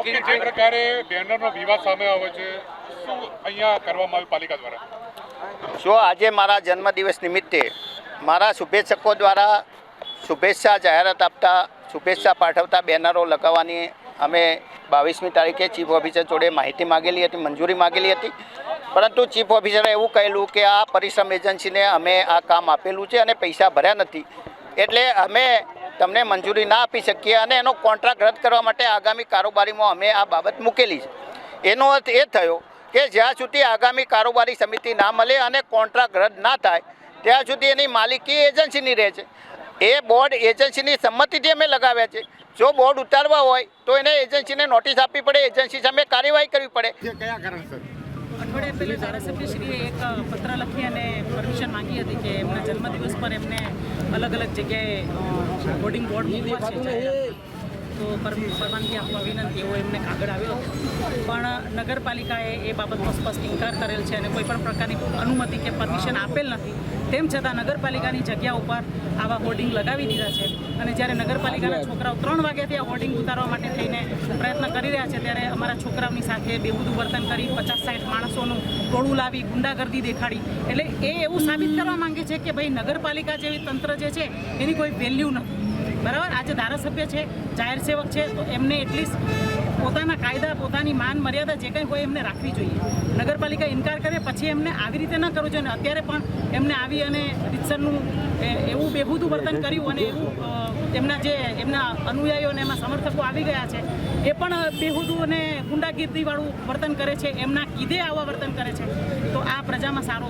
Okay, જે પ્રકારે બેનરનો વિવાદ સામે આવે છે, શું અહીંયા કરવામાં આવ્યું પાલિકા દ્વારા? જો આજે મારા જન્મદિવસ નિમિત્તે મારા શુભેચ્છકો દ્વારા શુભેચ્છા જાહેરાત આપતા શુભેચ્છા પાઠવતા બેનરો લગાવવાની અમે 22મી તારીખે ચીફ ઓફિસર જોડે માહિતી માગેલી હતી, મંજૂરી માગેલી હતી, પરંતુ ચીફ ઓફિસરે એવું કહેલું કે આ પરિશ્રમ એજન્સીને અમે આ કામ આપેલું છે અને પૈસા ભર્યા નથી, એટલે અમે તમને મંજૂરી ના આપી શકીએ અને એનો કોન્ટ્રાક્ટ રદ કરવા માટે આગામી કારોબારીમાં અમે આ બાબત મૂકેલી છે। એનો અર્થ એ થયો કે જ્યાં સુધી આગામી કારોબારી સમિતિ ના મળે અને કોન્ટ્રાક્ટ રદ ના થાય ત્યાં સુધી એની માલિકી એજન્સીની રહે છે। એ બોર્ડ એજન્સીની સંમતિથી અમે લગાવ્યા છે। જો બોર્ડ ઉતારવા હોય તો એને એજન્સીને નોટિસ આપવી પડે, એજન્સી સામે કાર્યવાહી કરવી પડે। કયા કારણસર? અઠવાડિયા પહેલાં ધારાસભ્યશ્રીએ એક પત્ર લખી અને પરમિશન માંગી હતી કે એમના જન્મદિવસ પર એમને અલગ અલગ જગ્યાએ હોર્ડિંગ બોર્ડ મૂકવા છે, તો પરવાનગી આપવા વિનંતી એવો એમને કાગળ આવ્યો હતો, પણ નગરપાલિકાએ એ બાબતનો સ્પષ્ટ ઇનકાર કરેલ છે અને કોઈપણ પ્રકારની અનુમતિ કે પરમિશન આપેલ નથી। તેમ છતાં નગરપાલિકાની જગ્યા ઉપર આવા હોર્ડિંગ લગાવી દીધા છે અને જ્યારે નગરપાલિકાના છોકરાઓ 3 વાગ્યાથી આ હોર્ડિંગ ઉતારવા માટે થઈને પ્રયત્ન કરી રહ્યા છે ત્યારે અમારા છોકરાઓની સાથે બેહુદું વર્તન કરી 50-60 માણસોનું ટોળું લાવી ગુંડાગર્દી દેખાડી, એટલે એ એવું સાબિત કરવા માંગે છે કે ભાઈ નગરપાલિકા જેવી તંત્ર જે છે એની કોઈ વેલ્યુ નથી, બરાબર। આજે ધારાસભ્ય છે, જાહેર સેવક છે, તો એમને એટલીસ્ટ પોતાના કાયદા, પોતાની માન મર્યાદા જે કંઈ હોય એમને રાખવી જોઈએ। નગરપાલિકા ઇનકાર કરે પછી એમને આવી રીતે ન કરવું જોઈએ। અત્યારે પણ એમને આવી અને રીતસરનું એવું બેહુદું વર્તન કર્યું અને એવું એમના અનુયાયીઓ અને એમાં સમર્થકો આવી ગયા છે એ પણ બેહુદું અને ગુંડાગીર્દીવાળું વર્તન કરે છે, એમના કીધે આવા વર્તન કરે છે, તો આ પ્રજામાં સારો